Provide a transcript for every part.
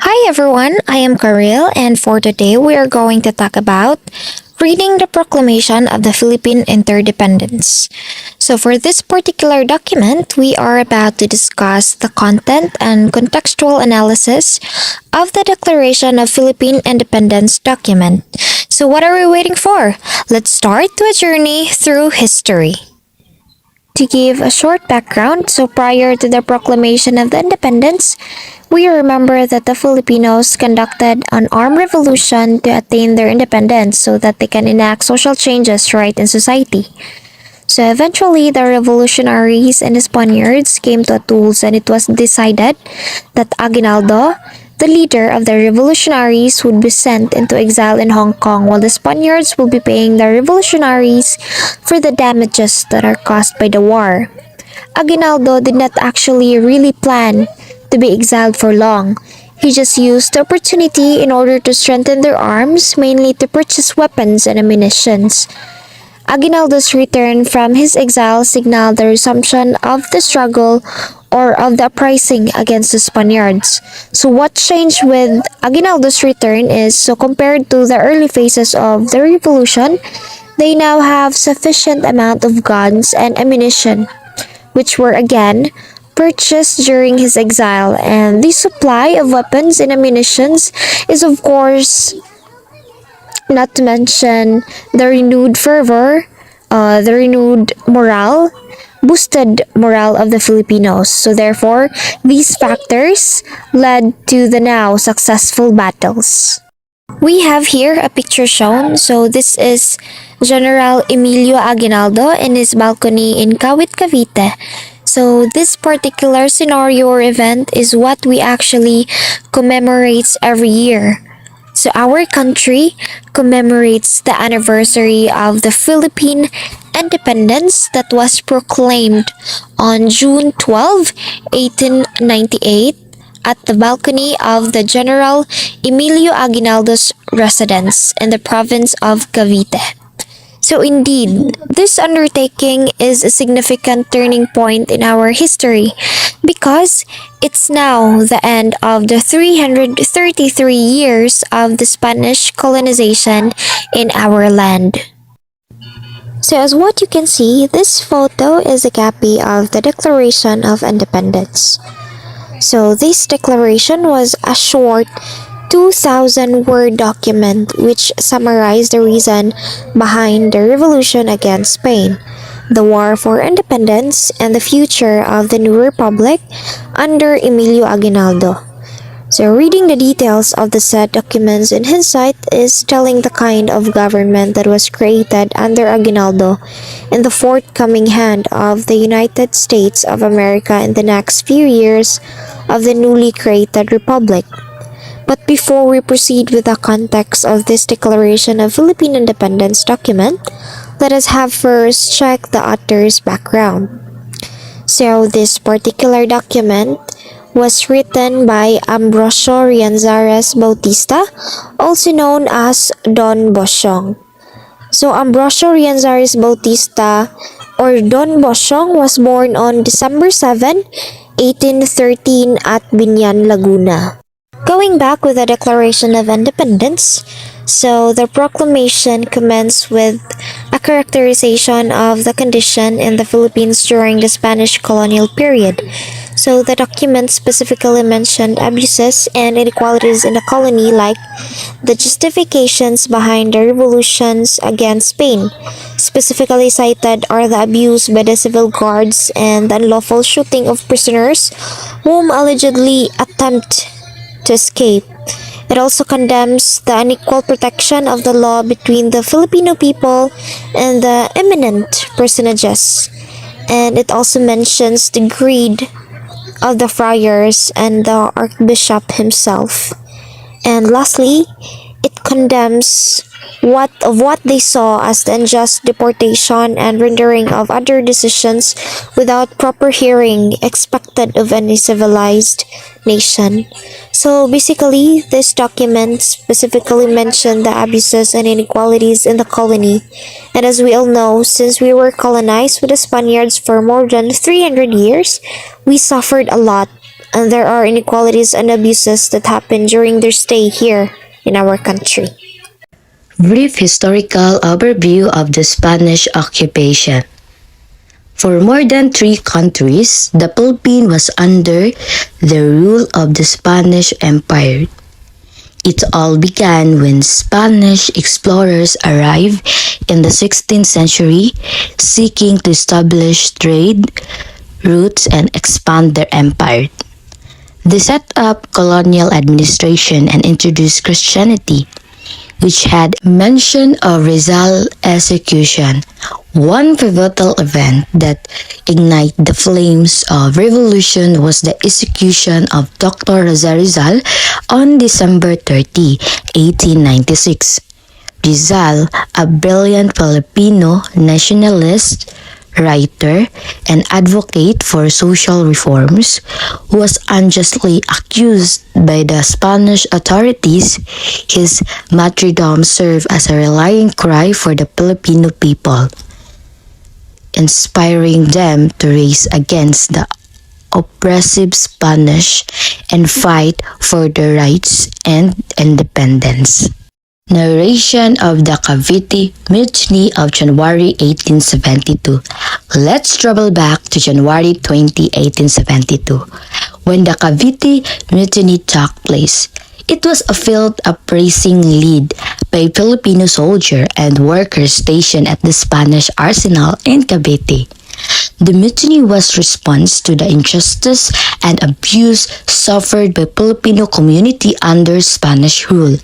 Hi everyone, I am Karil, and for today we are going to talk about reading the Proclamation of the Philippine Interdependence. So for this particular document, we are about to discuss the content and contextual analysis of the Declaration of Philippine Independence document. So what are we waiting for? Let's start to a journey through history. To give a short background, so prior to the proclamation of the independence, we remember that the Filipinos conducted an armed revolution to attain their independence so that they can enact social changes right in society. So eventually, the revolutionaries and the Spaniards came to a truce, and it was decided that Aguinaldo, the leader of the revolutionaries, would be sent into exile in Hong Kong while the Spaniards will be paying the revolutionaries for the damages that are caused by the war. Aguinaldo did not actually really plan to be exiled for long. He just used the opportunity in order to strengthen their arms, mainly to purchase weapons and ammunitions. Aguinaldo's return from his exile signaled the resumption of the struggle or of the uprising against the Spaniards. So what changed with Aguinaldo's return is, so compared to the early phases of the revolution, they now have sufficient amount of guns and ammunition, which were again purchased during his exile, and the supply of weapons and ammunitions is of course not to mention the renewed fervor, the renewed morale, boosted morale of the Filipinos. So therefore, these factors led to the now successful battles. We have here a picture shown. So this is General Emilio Aguinaldo in his balcony in Kawit, Cavite. So this particular scenario or event is what we actually commemorates every year. So our country commemorates the anniversary of the Philippine independence that was proclaimed on June 12, 1898 at the balcony of the General Emilio Aguinaldo's residence in the province of Cavite. So indeed, this undertaking is a significant turning point in our history because it's now the end of the 333 years of the Spanish colonization in our land. So as what you can see, this photo is a copy of the Declaration of Independence. So this declaration was a short 2,000-word document which summarized the reason behind the revolution against Spain, the war for independence, and the future of the new republic under Emilio Aguinaldo. So reading the details of the said documents in hindsight is telling the kind of government that was created under Aguinaldo in the forthcoming hand of the United States of America in the next few years of the newly created republic. But before we proceed with the context of this Declaration of Philippine Independence document, let us have first check the author's background. So this particular document was written by Ambrosio Rianzares Bautista, also known as Don Bosyong. So Ambrosio Rianzares Bautista or Don Bosyong was born on December 7, 1813 at Binyan, Laguna. Going back with the Declaration of Independence, so the proclamation commenced with a characterization of the condition in the Philippines during the Spanish colonial period. So the document specifically mentioned abuses and inequalities in the colony, like the justifications behind the revolutions against Spain. Specifically cited are the abuse by the civil guards and the unlawful shooting of prisoners whom allegedly attempt to escape. It also condemns the unequal protection of the law between the Filipino people and the eminent personages. And it also mentions the greed of the friars and the archbishop himself. And lastly, it condemns what they saw as the unjust deportation and rendering of other decisions without proper hearing expected of any civilized nation. So basically, this document specifically mentioned the abuses and inequalities in the colony. And as we all know, since we were colonized with the Spaniards for more than 300 years, we suffered a lot, and there are inequalities and abuses that happened during their stay here in our country. Brief historical overview of the Spanish occupation. For more than 3 countries, the Philippines was under the rule of the Spanish Empire. It all began when Spanish explorers arrived in the 16th century seeking to establish trade routes and expand their empire. They set up colonial administration and introduced Christianity, which had mention of Rizal execution. One pivotal event that ignited the flames of revolution was the execution of Dr. Rizal on December 30, 1896. Rizal, a brilliant Filipino nationalist, writer, and advocate for social reforms, was unjustly accused by the Spanish authorities. His martyrdom served as a rallying cry for the Filipino people, inspiring them to rise against the oppressive Spanish and fight for their rights and independence. Narration of the Cavite Mutiny of January 1872. Let's travel back to January 20, 1872, when the Cavite Mutiny took place. It was a field uprising led by Filipino soldiers and workers stationed at the Spanish arsenal in Cavite. The mutiny was response to the injustice and abuse suffered by Filipino community under Spanish rule.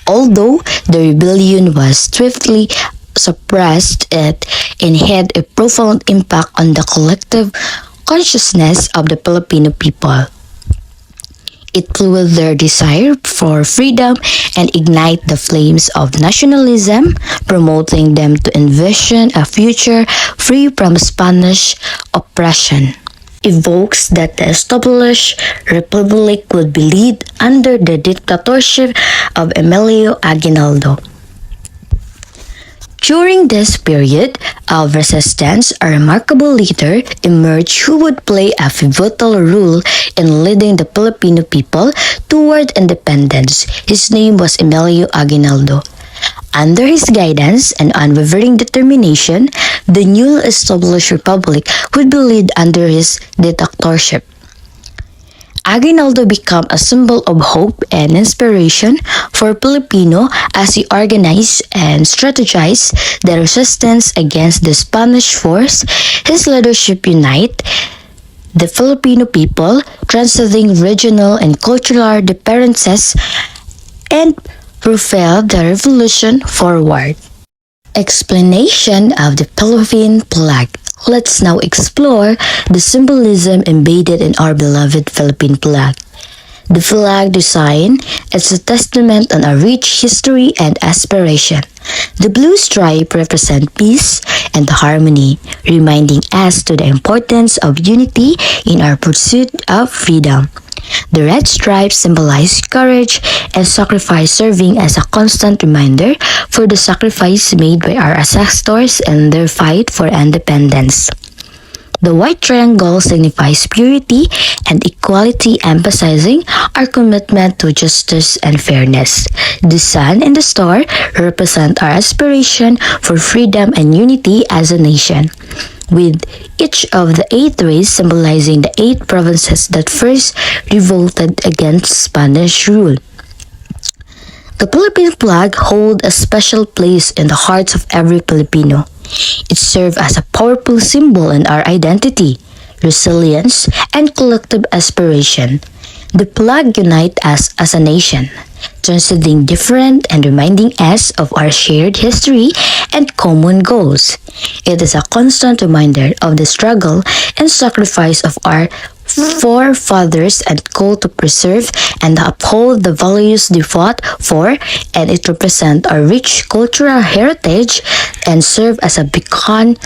Although the rebellion was swiftly suppressed, it had a profound impact on the collective consciousness of the Filipino people. It fueled their desire for freedom and ignite the flames of nationalism, promoting them to envision a future free from Spanish oppression. Evokes that the established republic would be led under the dictatorship of Emilio Aguinaldo. During this period of resistance, a remarkable leader emerged who would play a pivotal role in leading the Filipino people toward independence. His name was Emilio Aguinaldo. Under his guidance and unwavering determination, the newly established republic would be led under his dictatorship. Aguinaldo became a symbol of hope and inspiration for Filipino as he organized and strategized the resistance against the Spanish force. His leadership united the Filipino people, transcending regional and cultural differences, and propelled the revolution forward. Explanation of the Philippine flag. Let's now explore the symbolism embedded in our beloved Philippine flag. The flag design is a testament on our rich history and aspiration. The blue stripe represents peace and harmony, reminding us to the importance of unity in our pursuit of freedom. The red stripes symbolize courage and sacrifice, serving as a constant reminder for the sacrifice made by our ancestors in their fight for independence. The white triangle signifies purity and equality, emphasizing our commitment to justice and fairness. The sun and the star represent our aspiration for freedom and unity as a nation, with each of the 8 rays symbolizing the 8 provinces that first revolted against Spanish rule. The Philippine flag holds a special place in the hearts of every Filipino. It serves as a powerful symbol in our identity, resilience, and collective aspiration. The flag unites us as a nation, transcending different and reminding us of our shared history and common goals. It is a constant reminder of the struggle and sacrifice of our forefathers and call to preserve and uphold the values they fought for, and it represents our rich cultural heritage and serve as a beacon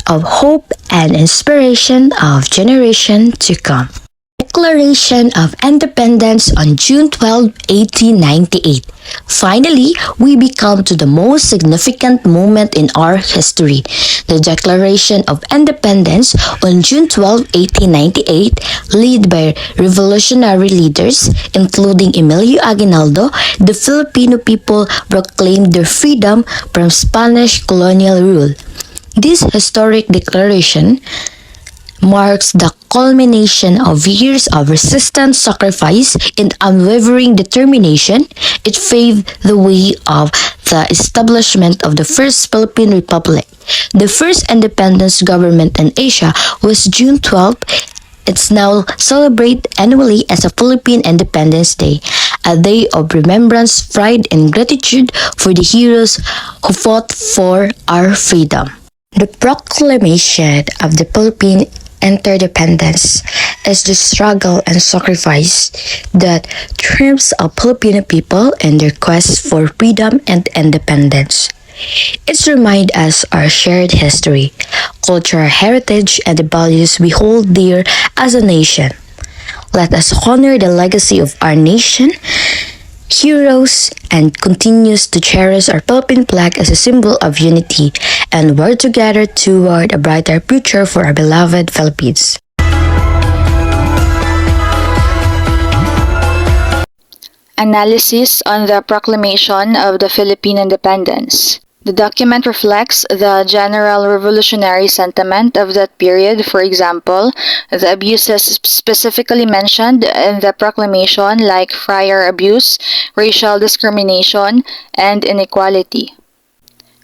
of hope and inspiration of generation to come. Declaration of Independence on June 12, 1898. Finally, we become to the most significant moment in our history. The Declaration of Independence on June 12, 1898, led by revolutionary leaders including Emilio Aguinaldo, the Filipino people proclaimed their freedom from Spanish colonial rule. This historic declaration marks the culmination of years of resistance, sacrifice, and unwavering determination. It paved the way of the establishment of the first Philippine Republic. The first independence government in Asia was June 12. It's now celebrated annually as a Philippine Independence Day, a day of remembrance, pride, and gratitude for the heroes who fought for our freedom. The proclamation of the Philippine interdependence is the struggle and sacrifice that triumphs of Filipino people in their quest for freedom and independence. It reminds us our shared history, cultural heritage, and the values we hold dear as a nation. Let us honor the legacy of our nation, heroes, and continues to cherish our Philippine flag as a symbol of unity and work together toward a brighter future for our beloved Philippines. Analysis on the Proclamation of the Philippine Independence. The document reflects the general revolutionary sentiment of that period. For example, the abuses specifically mentioned in the proclamation, like friar abuse, racial discrimination, and inequality.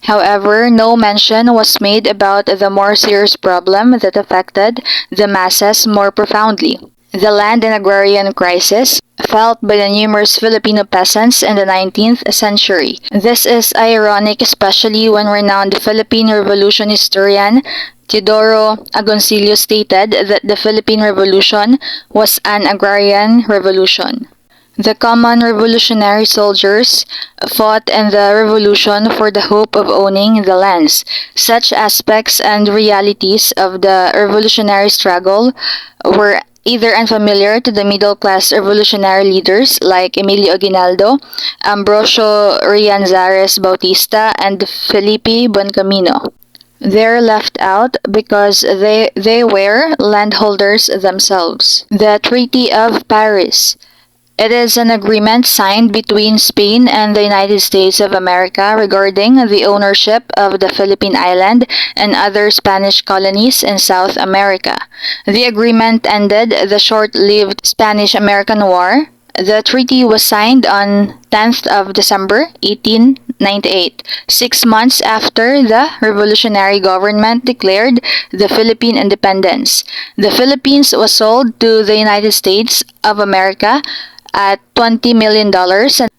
However, no mention was made about the more serious problem that affected the masses more profoundly: the land and agrarian crisis felt by the numerous Filipino peasants in the 19th century. This is ironic, especially when renowned Philippine Revolution historian Teodoro Agoncillo stated that the Philippine Revolution was an agrarian revolution. The common revolutionary soldiers fought in the revolution for the hope of owning the lands. Such aspects and realities of the revolutionary struggle were either unfamiliar to the middle-class revolutionary leaders like Emilio Aguinaldo, Ambrosio Rianzares Bautista, and Felipe Buencamino. They're left out because they were landholders themselves. The Treaty of Paris. It is an agreement signed between Spain and the United States of America regarding the ownership of the Philippine Island and other Spanish colonies in South America. The agreement ended the short-lived Spanish-American War. The treaty was signed on 10th of December 1898, 6 months after the revolutionary government declared the Philippine independence. The Philippines was sold to the United States of America at $20 million,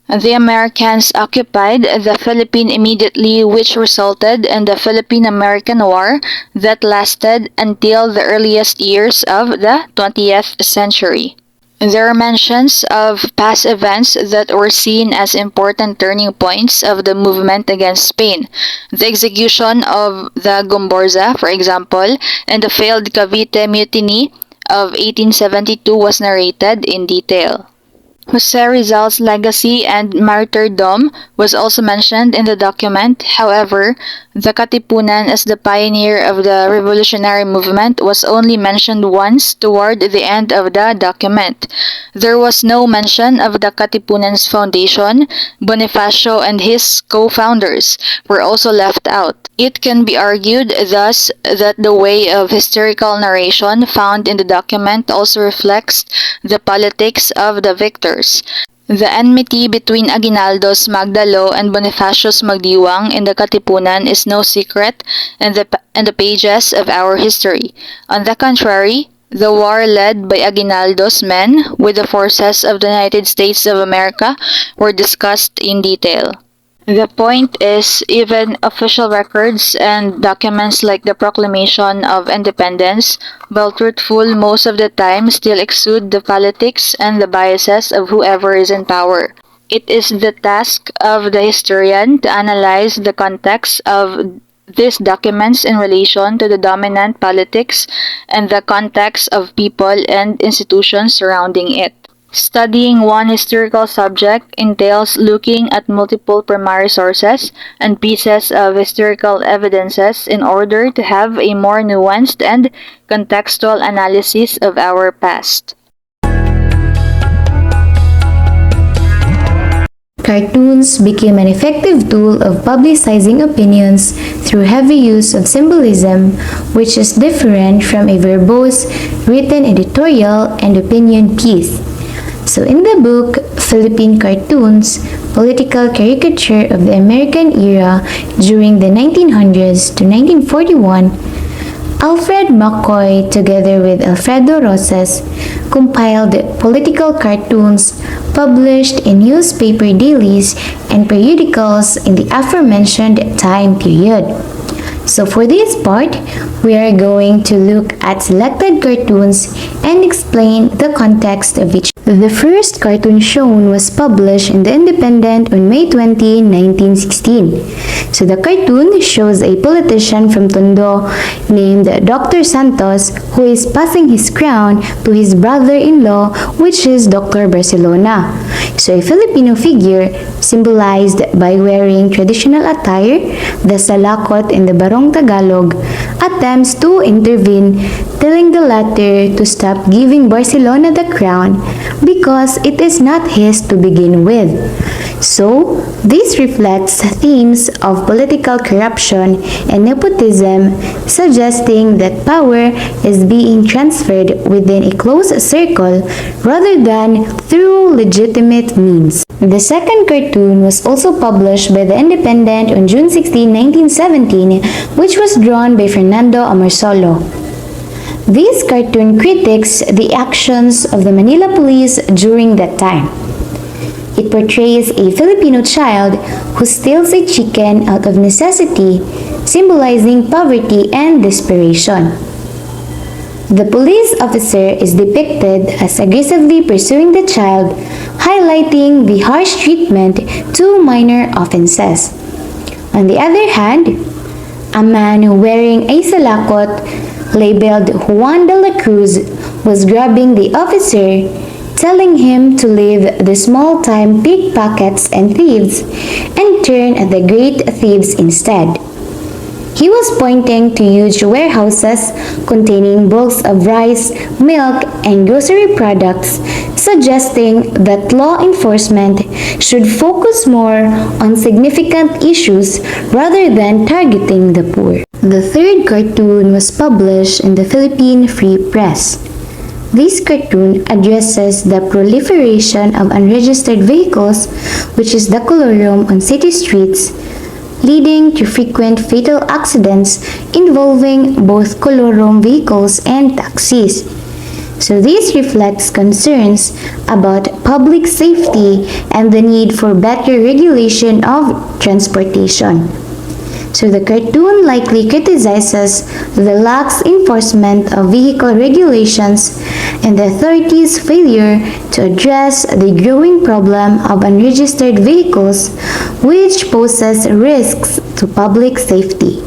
and the Americans occupied the Philippines immediately, which resulted in the Philippine-American War that lasted until the earliest years of the 20th century. There are mentions of past events that were seen as important turning points of the movement against Spain. The execution of the Gomborza, for example, and the failed Cavite Mutiny of 1872 was narrated in detail. Jose Rizal's legacy and martyrdom was also mentioned in the document. However, the Katipunan as the pioneer of the revolutionary movement was only mentioned once toward the end of the document. There was no mention of the Katipunan's foundation. Bonifacio and his co-founders were also left out. It can be argued, thus, that the way of historical narration found in the document also reflects the politics of the victors. The enmity between Aguinaldo's Magdalo and Bonifacio's Magdiwang in the Katipunan is no secret in the pages of our history. On the contrary, the war led by Aguinaldo's men with the forces of the United States of America were discussed in detail. The point is, even official records and documents like the Proclamation of Independence, while truthful most of the time, still exude the politics and the biases of whoever is in power. It is the task of the historian to analyze the context of these documents in relation to the dominant politics and the context of people and institutions surrounding it. Studying one historical subject entails looking at multiple primary sources and pieces of historical evidences in order to have a more nuanced and contextual analysis of our past. Cartoons became an effective tool of publicizing opinions through heavy use of symbolism, which is different from a verbose, written editorial and opinion piece. So in the book, Philippine Cartoons, Political Caricature of the American Era during the 1900s to 1941, Alfred McCoy, together with Alfredo Rosas, compiled political cartoons published in newspaper dailies and periodicals in the aforementioned time period. So for this part, we are going to look at selected cartoons and explain the context of each. The first cartoon shown was published in The Independent on May 20, 1916. So the cartoon shows a politician from Tondo named Dr. Santos who is passing his crown to his brother-in-law, which is Dr. Barcelona. So a Filipino figure symbolized by wearing traditional attire, the salakot in the Barong Tagalog, attempts to intervene, telling the latter to stop giving Barcelona the crown because it is not his to begin with. So, this reflects themes of political corruption and nepotism, suggesting that power is being transferred within a close circle rather than through legitimate means. The second cartoon was also published by The Independent on June 16, 1917, which was drawn by Fernando Amorsolo. This cartoon critiques the actions of the Manila police during that time. It portrays a Filipino child who steals a chicken out of necessity, symbolizing poverty and desperation. The police officer is depicted as aggressively pursuing the child, highlighting the harsh treatment to minor offenses. On the other hand, a man wearing a salakot labeled Juan de la Cruz was grabbing the officer, telling him to leave the small-time pickpockets and thieves and turn at the great thieves instead. He was pointing to huge warehouses containing bulks of rice, milk, and grocery products, suggesting that law enforcement should focus more on significant issues rather than targeting the poor. The third cartoon was published in the Philippine Free Press. This cartoon addresses the proliferation of unregistered vehicles, which is the colorum on city streets, leading to frequent fatal accidents involving both colorum vehicles and taxis. So this reflects concerns about public safety and the need for better regulation of transportation. So the cartoon likely criticizes the lax enforcement of vehicle regulations and the authorities' failure to address the growing problem of unregistered vehicles, which poses risks to public safety.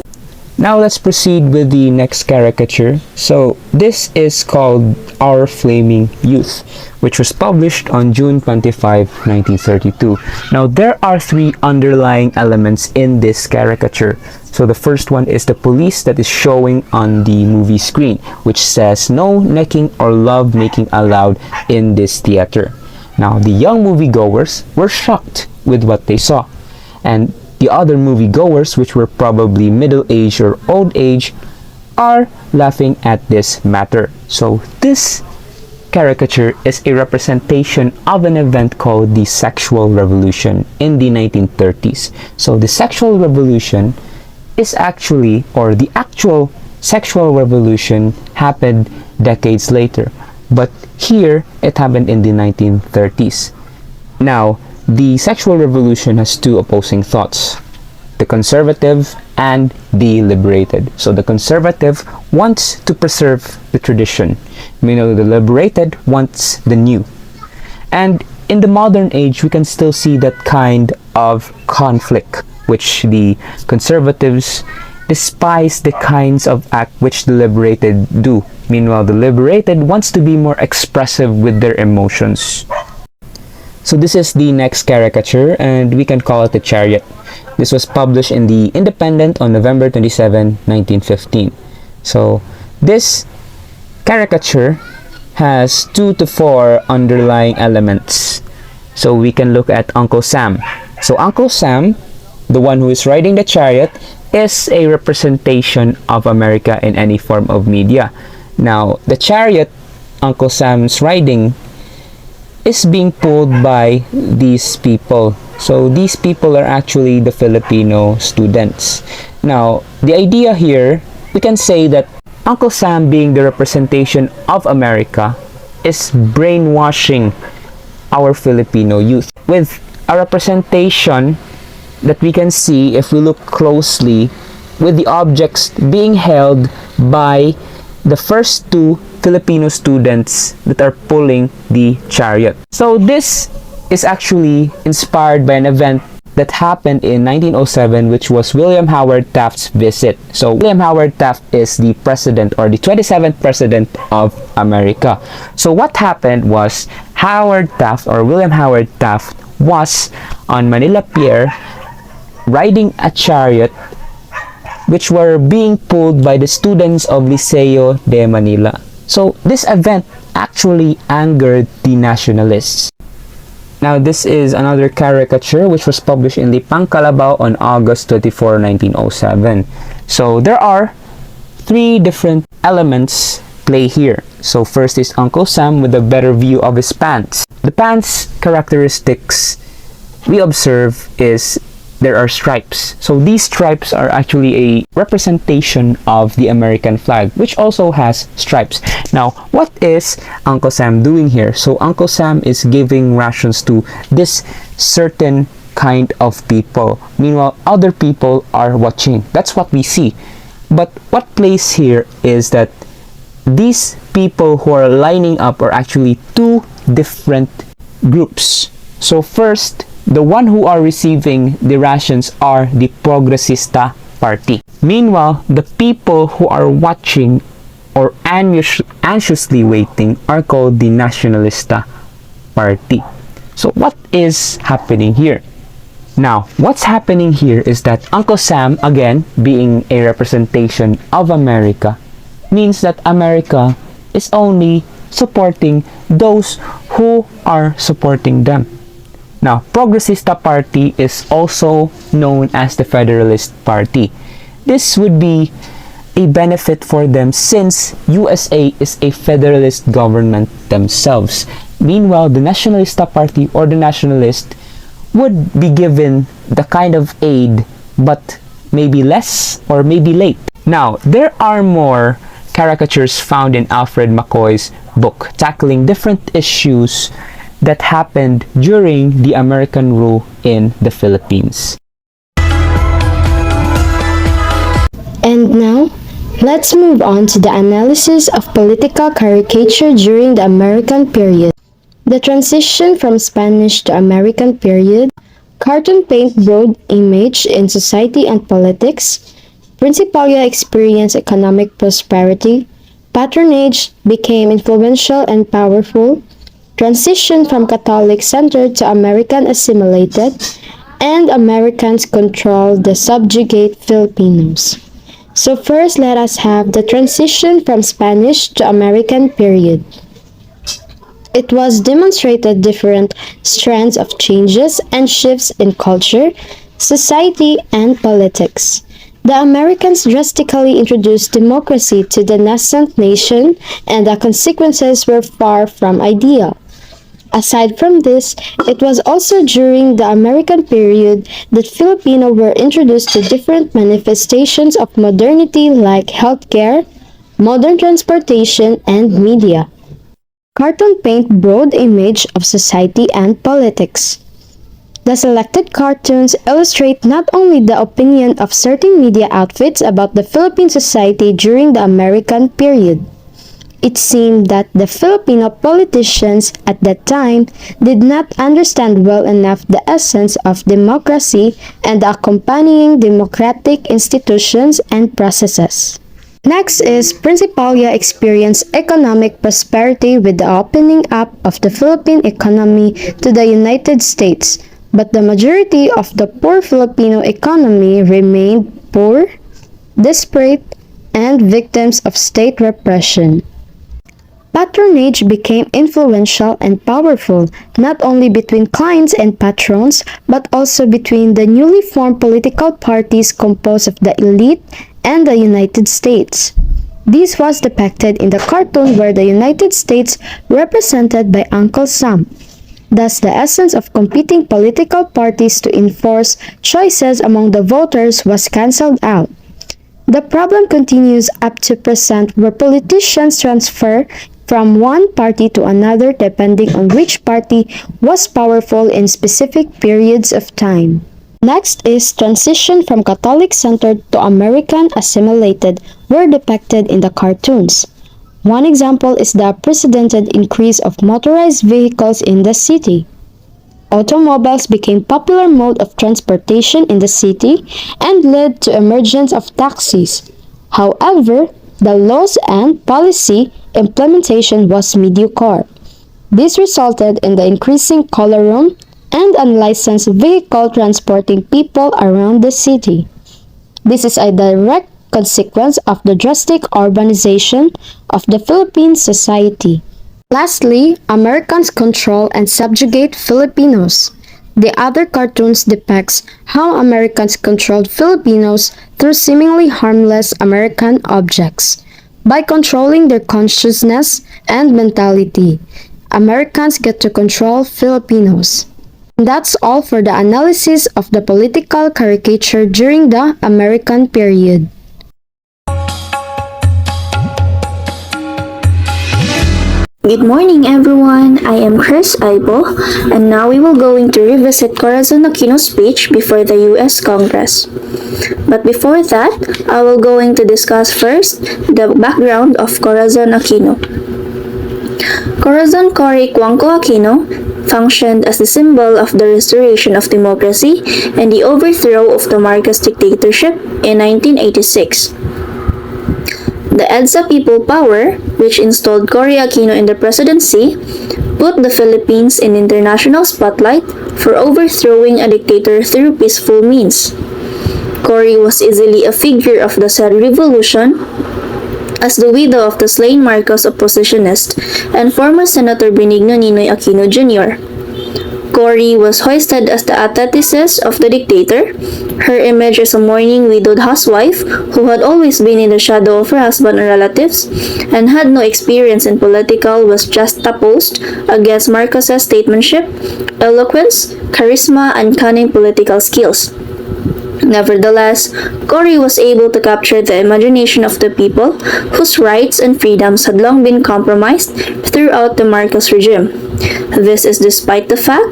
Now let's proceed with the next caricature. So this is called Our Flaming Youth, which was published on June 25, 1932. Now there are three underlying elements in this caricature. So the first one is the police that is showing on the movie screen, which says no necking or love making allowed in this theater. Now the young moviegoers were shocked with what they saw, and the other moviegoers, which were probably middle age or old age, are laughing at this matter. So this caricature is a representation of an event called the Sexual Revolution in the 1930s. So the Sexual Revolution is actually, or the actual Sexual Revolution happened decades later, but here it happened in the 1930s. Now, the sexual revolution has two opposing thoughts: the conservative and the liberated. So the conservative wants to preserve the tradition, meanwhile the liberated wants the new. And in the modern age, we can still see that kind of conflict, which the conservatives despise the kinds of act which the liberated do. Meanwhile, the liberated wants to be more expressive with their emotions. So this is the next caricature, and we can call it the chariot. This was published in the Independent on November 27, 1915. So this caricature has 2 to 4 underlying elements. So we can look at Uncle Sam. So Uncle Sam, the one who is riding the chariot, is a representation of America in any form of media. Now, the chariot Uncle Sam's riding is being pulled by these people. So these people are actually the Filipino students. Now, the idea here, we can say that Uncle Sam, being the representation of America, is brainwashing our Filipino youth with a representation that we can see if we look closely with the objects being held by the first two Filipino students that are pulling the chariot. So this is actually inspired by an event that happened in 1907, which was William Howard Taft's visit. So William Howard Taft is the president, or the 27th president of America. So what happened was Howard Taft, or William Howard Taft, was on Manila Pier riding a chariot which were being pulled by the students of Liceo de Manila. So this event actually angered the nationalists. Now this is another caricature which was published in the Pangkalabao on August 24, 1907. So there are 3 different elements play here. So first is Uncle Sam with a better view of his pants. The pants characteristics we observe is there are stripes. So these stripes are actually a representation of the American flag, which also has stripes. Now, what is Uncle Sam doing here? So Uncle Sam is giving rations to this certain kind of people. Meanwhile, other people are watching. That's what we see. But what plays here is that these people who are lining up are actually 2 different groups. So first, the one who are receiving the rations are the Progresista party. Meanwhile, the people who are watching or anxiously waiting are called the Nacionalista party. So what is happening here? Now, what's happening here is that Uncle Sam, again, being a representation of America, means that America is only supporting those who are supporting them. Now, Progresista Party is also known as the Federalist Party. This would be a benefit for them since USA is a federalist government themselves. Meanwhile, the Nacionalista Party or the Nationalist would be given the kind of aid, but maybe less or maybe late. Now, there are more caricatures found in Alfred McCoy's book tackling different issues that happened during the American rule in the Philippines. And now, let's move on to the analysis of political caricature during the American period. The transition from Spanish to American period, cartoon paint broad image in society and politics, Principalia experienced economic prosperity, patronage became influential and powerful, transition from Catholic-centered to American assimilated, and Americans controlled the subjugate Filipinos. So first, let us have the transition from Spanish to American period. It was demonstrated different strands of changes and shifts in culture, society, and politics. The Americans drastically introduced democracy to the nascent nation, and the consequences were far from ideal. Aside from this, it was also during the American period that Filipinos were introduced to different manifestations of modernity like healthcare, modern transportation, and media. Cartoon paint broad image of society and politics. The selected cartoons illustrate not only the opinion of certain media outfits about the Philippine society during the American period. It seemed that the Filipino politicians at that time did not understand well enough the essence of democracy and the accompanying democratic institutions and processes. Next is Principalia experienced economic prosperity with the opening up of the Philippine economy to the United States, but the majority of the poor Filipino economy remained poor, desperate, and victims of state repression. Patronage became influential and powerful, not only between clients and patrons, but also between the newly formed political parties composed of the elite and the United States. This was depicted in the cartoon where the United States represented by Uncle Sam. Thus, the essence of competing political parties to enforce choices among the voters was cancelled out. The problem continues up to present where politicians transfer from one party to another depending on which party was powerful in specific periods of time. Next is transition from Catholic-centered to American-assimilated were depicted in the cartoons. One example is the unprecedented increase of motorized vehicles in the city. Automobiles became popular mode of transportation in the city and led to emergence of taxis. However, the laws and policy implementation was mediocre. This resulted in the increasing colorum and unlicensed vehicle transporting people around the city. This is a direct consequence of the drastic urbanization of the Philippine society. Lastly, Americans control and subjugate Filipinos. The other cartoons depicts how Americans controlled Filipinos through seemingly harmless American objects. By controlling their consciousness and mentality, Americans get to control Filipinos. That's all for the analysis of the political caricature during the American period. Good morning everyone, I am Chris Aibo, and now we will going to revisit Corazon Aquino's speech before the US Congress. But before that, I will going to discuss first the background of Corazon Aquino. Corazon Cory Aquino functioned as the symbol of the restoration of democracy and the overthrow of the Marcos dictatorship in 1986. The EDSA People Power, which installed Cory Aquino in the presidency, put the Philippines in international spotlight for overthrowing a dictator through peaceful means. Cory was easily a figure of the said revolution as the widow of the slain Marcos oppositionist and former Senator Benigno Ninoy Aquino Jr. Cory was hoisted as the antithesis of the dictator. Her image as a mourning widowed housewife who had always been in the shadow of her husband and relatives and had no experience in political was juxtaposed against Marcos's statesmanship, eloquence, charisma, and cunning political skills. Nevertheless, Cory was able to capture the imagination of the people whose rights and freedoms had long been compromised throughout the Marcos regime. This is despite the fact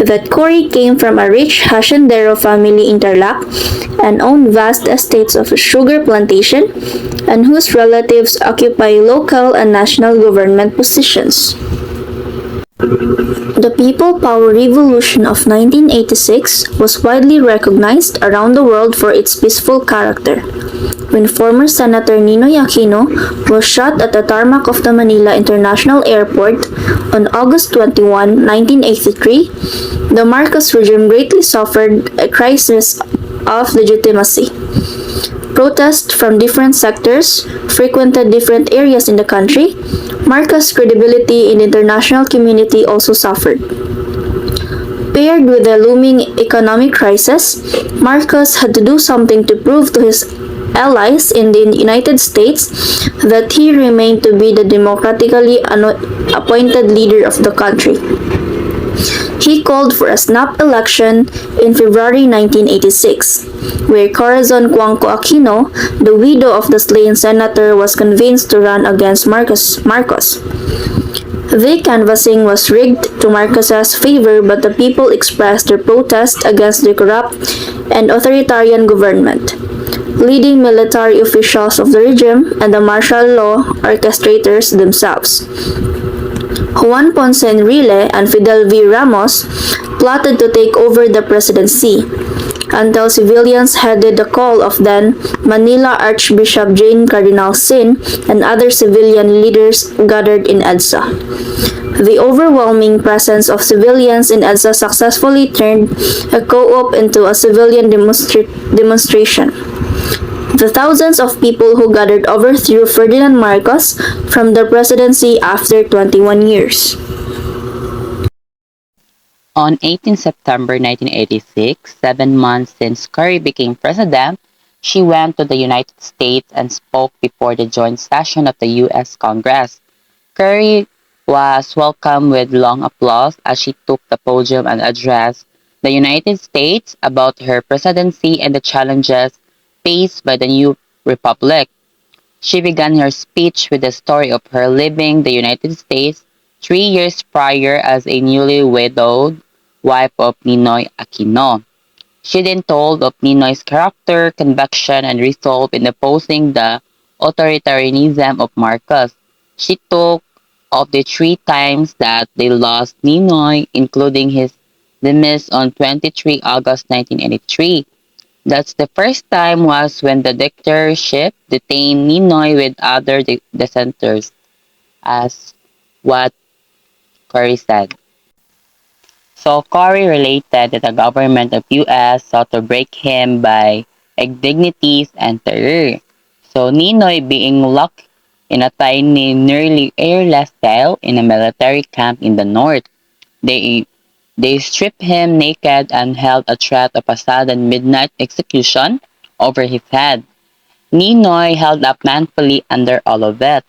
that Cory came from a rich haciendero family in Tarlac and owned vast estates of sugar plantation and whose relatives occupy local and national government positions. The People Power Revolution of 1986 was widely recognized around the world for its peaceful character. When former Senator Ninoy Aquino was shot at the tarmac of the Manila International Airport on August 21, 1983, the Marcos regime greatly suffered a crisis of legitimacy. Protests from different sectors frequented different areas in the country. Marcos' credibility in the international community also suffered. Paired with the looming economic crisis, Marcos had to do something to prove to his allies in the United States that he remained to be the democratically appointed leader of the country. He called for a snap election in February 1986, where Corazon Aquino, the widow of the slain senator, was convinced to run against Marcos. The canvassing was rigged to Marcos's favor, but the people expressed their protest against the corrupt and authoritarian government. Leading military officials of the regime and the martial law orchestrators themselves. Juan Ponce Enrile and Fidel V. Ramos plotted to take over the presidency until civilians headed the call of then Manila Archbishop Jane Cardinal Sin and other civilian leaders gathered in EDSA. The overwhelming presence of civilians in EDSA successfully turned a co-op into a civilian demonstration. The thousands of people who gathered overthrew Ferdinand Marcos from the presidency after 21 years. On 18 September 1986, 7 months since Cory became president, she went to the United States and spoke before the joint session of the U.S. Congress. Cory was welcomed with long applause as she took the podium and addressed the United States about her presidency and the challenges faced by the new republic. She began her speech with the story of her leaving the United States 3 years prior as a newly widowed wife of Ninoy Aquino. She then told of Ninoy's character, conviction, and resolve in opposing the authoritarianism of Marcos. She took of the 3 times that they lost Ninoy, including his demise on 23 August 1983. That's the first time was when the dictatorship detained Ninoy with other dissenters, as what Cory said. So Cory related that the government of US sought to break him by indignities and terror. So Ninoy being locked in a tiny, nearly airless cell in a military camp in the north. They they stripped him naked and held a threat of a sudden midnight execution over his head. Ninoy held up manfully under all of it.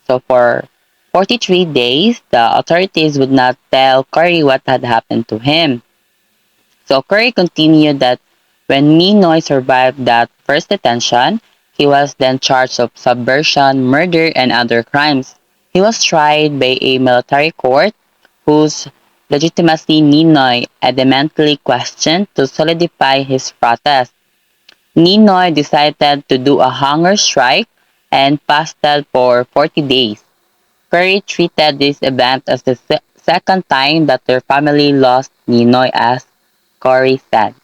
So for 43 days, the authorities would not tell Cory what had happened to him. So Cory continued that when Ninoy survived that first detention, he was then charged of subversion, murder, and other crimes. He was tried by a military court whose legitimacy Ninoy adamantly questioned to solidify his protest. Ninoy decided to do a hunger strike and fasted for 40 days. Cory treated this event as the second time that their family lost Ninoy, as Cory said.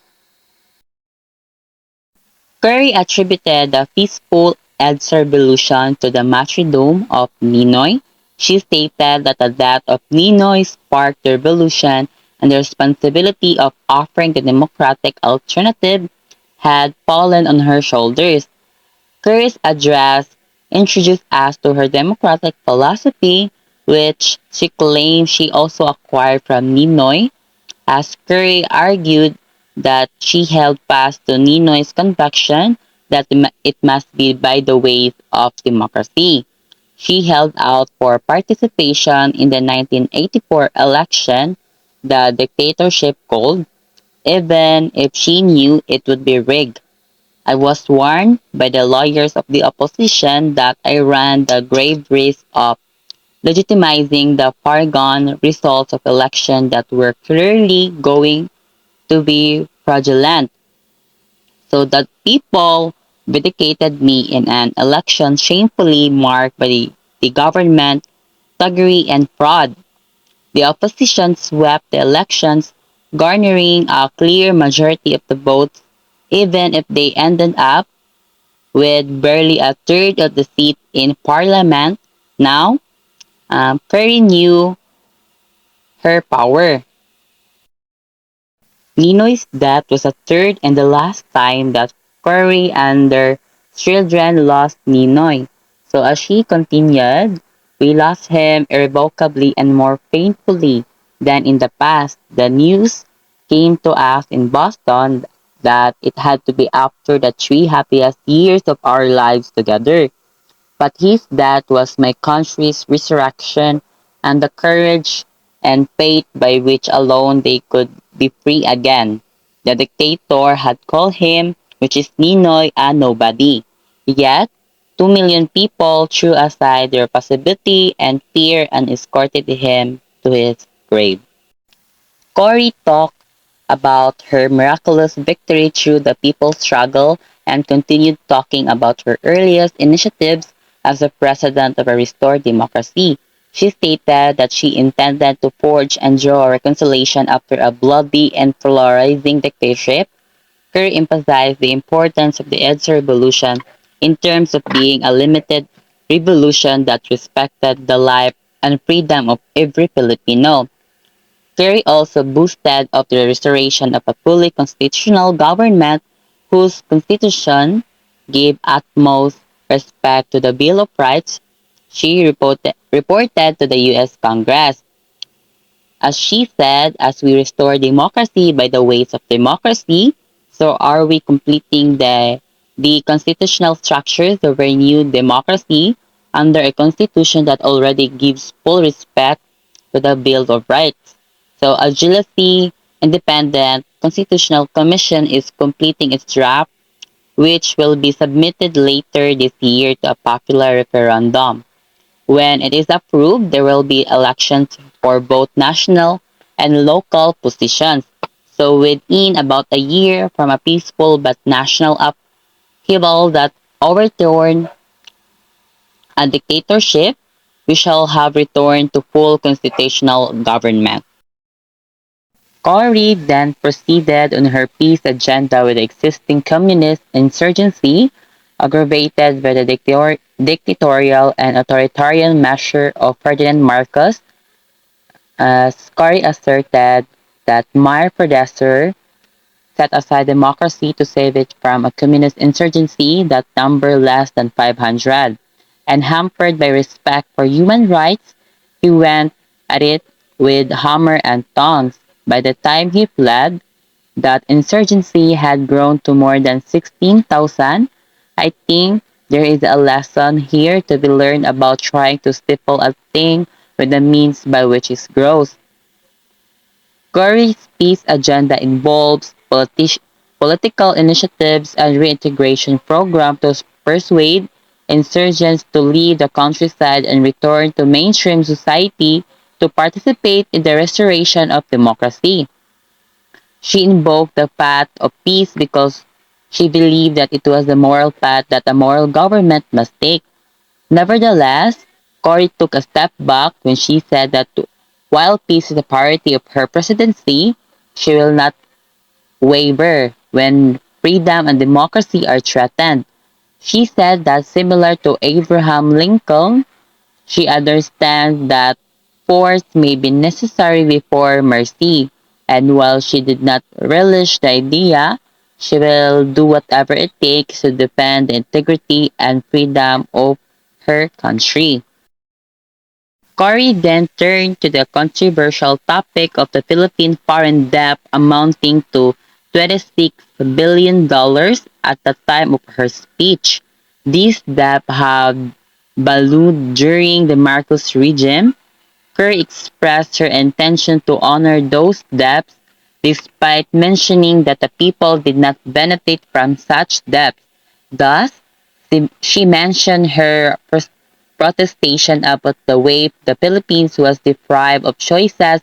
Cory attributed the peaceful EDSA revolution to the martyrdom of Ninoy. She stated that the death of Ninoy sparked the revolution and the responsibility of offering the democratic alternative had fallen on her shoulders. Cory's address introduced us to her democratic philosophy, which she claimed she also acquired from Ninoy, as Cory argued that she held fast to Ninoy's conviction that it must be by the ways of democracy. She held out for participation in the 1984 election the dictatorship called, even if she knew it would be rigged. I was warned by the lawyers of the opposition that I ran the grave risk of legitimizing the foregone results of election that were clearly going to be fraudulent, so that people vindicated me in an election shamefully marked by the government, thuggery, and fraud. The opposition swept the elections, garnering a clear majority of the votes, even if they ended up with barely a third of the seats in parliament. Now, Cory knew her power. Ninoy's death was the third and the last time that Cory and their children lost Ninoy. So as she continued, we lost him irrevocably and more painfully than in the past. The news came to us in Boston that it had to be after the 3 happiest years of our lives together. But his death was my country's resurrection and the courage and faith by which alone they could be free again. The dictator had called him, which is Ninoy, a nobody. Yet, 2 million people threw aside their possibility and fear and escorted him to his grave. Cory talked about her miraculous victory through the people's struggle and continued talking about her earliest initiatives as a president of a restored democracy. She stated that she intended to forge and draw reconciliation after a bloody and polarizing dictatorship. Kerr emphasized the importance of the EDSA revolution in terms of being a limited revolution that respected the life and freedom of every Filipino. Kerry also boosted of the restoration of a fully constitutional government whose constitution gave utmost respect to the Bill of Rights. She reported to the U.S. Congress. As she said, as we restore democracy by the ways of democracy, so are we completing the constitutional structures of a new democracy under a constitution that already gives full respect to the Bill of Rights. So Agility Independent Constitutional Commission is completing its draft, which will be submitted later this year to a popular referendum. When it is approved, there will be elections for both national and local positions. So within about a year from a peaceful but national upheaval that overturned a dictatorship, we shall have returned to full constitutional government. Cory then proceeded on her peace agenda with the existing communist insurgency, aggravated by the dictatorial and authoritarian measure of Ferdinand Marcos. Cory asserted that my predecessor set aside democracy to save it from a communist insurgency that numbered less than 500. And hampered by respect for human rights, he went at it with hammer and tongs. By the time he fled, that insurgency had grown to more than 16,000. I think there is a lesson here to be learned about trying to stifle a thing with the means by which it grows. Cory's peace agenda involves political initiatives and reintegration programs to persuade insurgents to leave the countryside and return to mainstream society to participate in the restoration of democracy. She invoked the path of peace because she believed that it was the moral path that a moral government must take. Nevertheless, Cory took a step back when she said that while peace is a priority of her presidency, she will not waver when freedom and democracy are threatened. She said that similar to Abraham Lincoln, she understands that force may be necessary before mercy, and while she did not relish the idea, she will do whatever it takes to defend the integrity and freedom of her country. Cory then turned to the controversial topic of the Philippine foreign debt amounting to $26 billion at the time of her speech. This debt had ballooned during the Marcos regime. Kerr expressed her intention to honor those debts despite mentioning that the people did not benefit from such debts. Thus, she mentioned her protestation about the way the Philippines was deprived of choices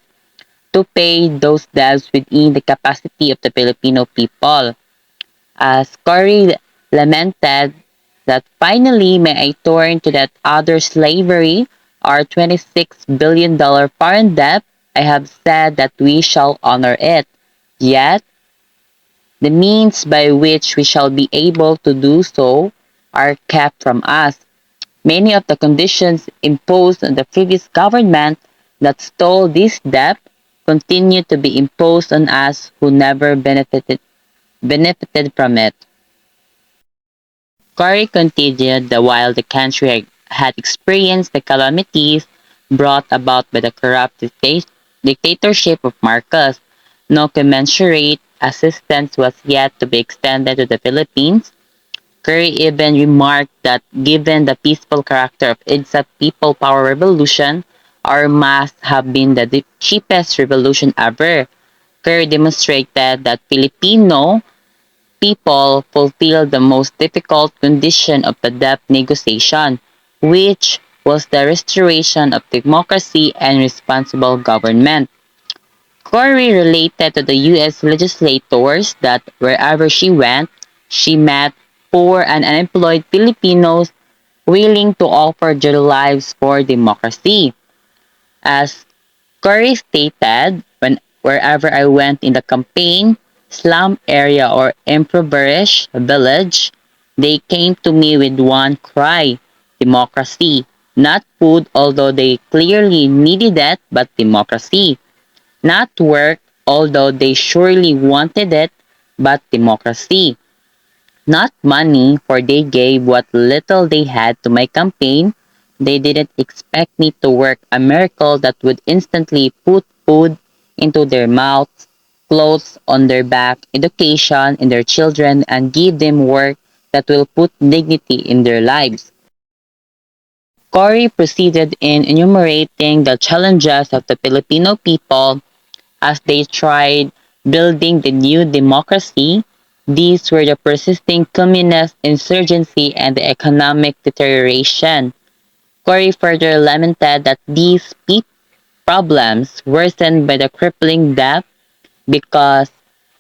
to pay those debts within the capacity of the Filipino people. As Cory lamented that finally may I turn to that other slavery, our $26 billion foreign debt, I have said that we shall honor it. Yet, the means by which we shall be able to do so are kept from us. Many of the conditions imposed on the previous government that stole this debt continue to be imposed on us who never benefited from it. Cory continued that while the country had experienced the calamities brought about by the corrupt dictatorship of Marcos, no commensurate assistance was yet to be extended to the Philippines. Curry even remarked that given the peaceful character of IDSA People Power Revolution, our must have been the cheapest revolution ever. Curry demonstrated that Filipino people fulfilled the most difficult condition of the debt negotiation, which was the restoration of democracy and responsible government. Cory related to the U.S. legislators that wherever she went, she met poor and unemployed Filipinos willing to offer their lives for democracy. As Cory stated, wherever I went in the campaign, slum area or impoverished village, they came to me with one cry, democracy. Not food, although they clearly needed it, but democracy. Not work, although they surely wanted it, but democracy. Not money, for they gave what little they had to my campaign. They didn't expect me to work a miracle that would instantly put food into their mouths, clothes on their back, education in their children, and give them work that will put dignity in their lives. Cory proceeded in enumerating the challenges of the Filipino people as they tried building the new democracy. These were the persisting communist insurgency and the economic deterioration. Cory further lamented that these problems worsened by the crippling debt because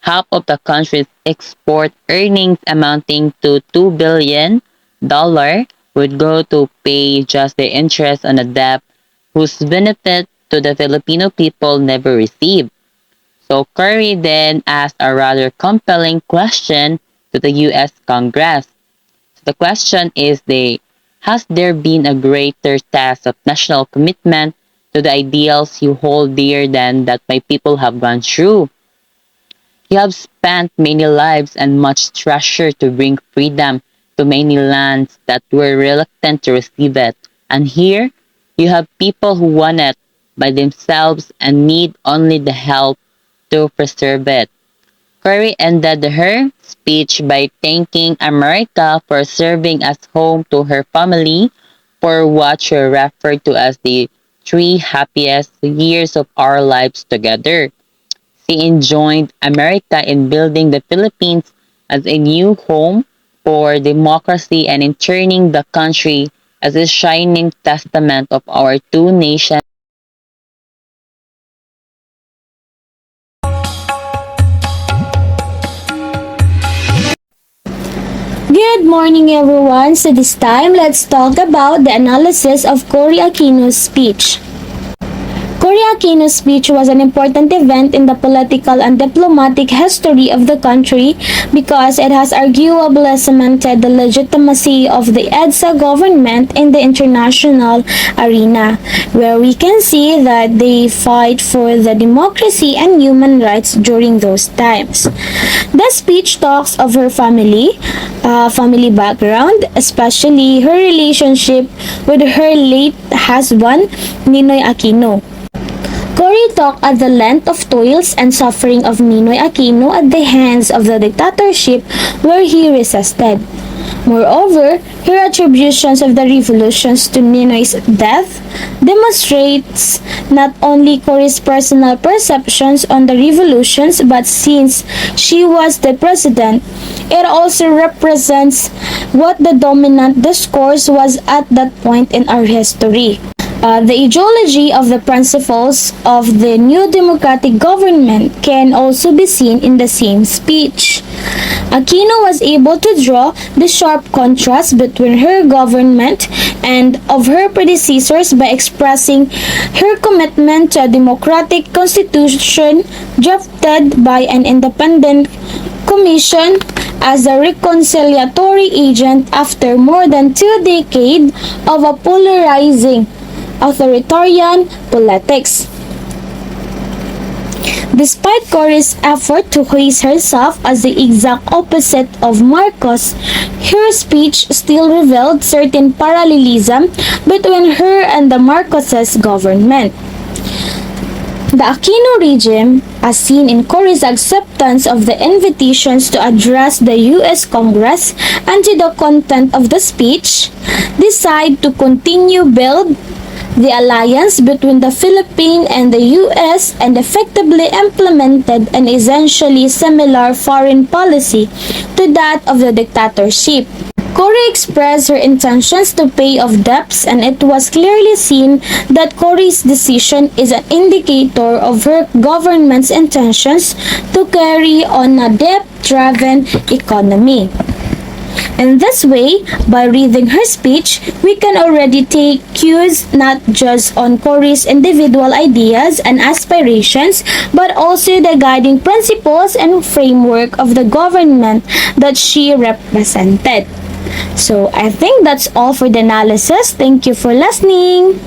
half of the country's export earnings amounting to $2 billion would go to pay just the interest on a debt whose benefit to the Filipino people never received. So Cory then asked a rather compelling question to the U.S. Congress. So the question is, has there been a greater test of national commitment to the ideals you hold dear than that my people have gone through? You have spent many lives and much treasure to bring freedom to many lands that were reluctant to receive it. And here, you have people who want it by themselves and need only the help to preserve it. Cory ended her speech by thanking America for serving as home to her family for what she referred to as the 3 happiest years of our lives together. She enjoined America in building the Philippines as a new home for democracy and in turning the country as a shining testament of our two nations. Good morning, everyone. So this time, let's talk about the analysis of Cory Aquino's speech. Cory Aquino's speech was an important event in the political and diplomatic history of the country because it has arguably cemented the legitimacy of the EDSA government in the international arena, where we can see that they fight for the democracy and human rights during those times. The speech talks of her family background, especially her relationship with her late husband, Ninoy Aquino. Cory talked at the length of toils and suffering of Ninoy Aquino at the hands of the dictatorship where he resisted. Moreover, her attributions of the revolutions to Ninoy's death demonstrates not only Cory's personal perceptions on the revolutions, but since she was the president, it also represents what the dominant discourse was at that point in our history. The ideology of the principles of the new democratic government can also be seen in the same speech. Aquino was able to draw the sharp contrast between her government and of her predecessors by expressing her commitment to a democratic constitution drafted by an independent commission as a reconciliatory agent after more than 2 decades of a polarizing authoritarian politics. Despite Cory's effort to raise herself as the exact opposite of Marcos, her speech still revealed certain parallelism between her and the Marcoses government. The Aquino regime, as seen in Cory's acceptance of the invitations to address the U.S. Congress and to the content of the speech, decide to continue build the alliance between the Philippines and the US and effectively implemented an essentially similar foreign policy to that of the dictatorship. Cory expressed her intentions to pay off debts, and it was clearly seen that Cory's decision is an indicator of her government's intentions to carry on a debt-driven economy. In this way, by reading her speech, we can already take cues not just on Cory's individual ideas and aspirations, but also the guiding principles and framework of the government that she represented. So I think that's all for the analysis. Thank you for listening.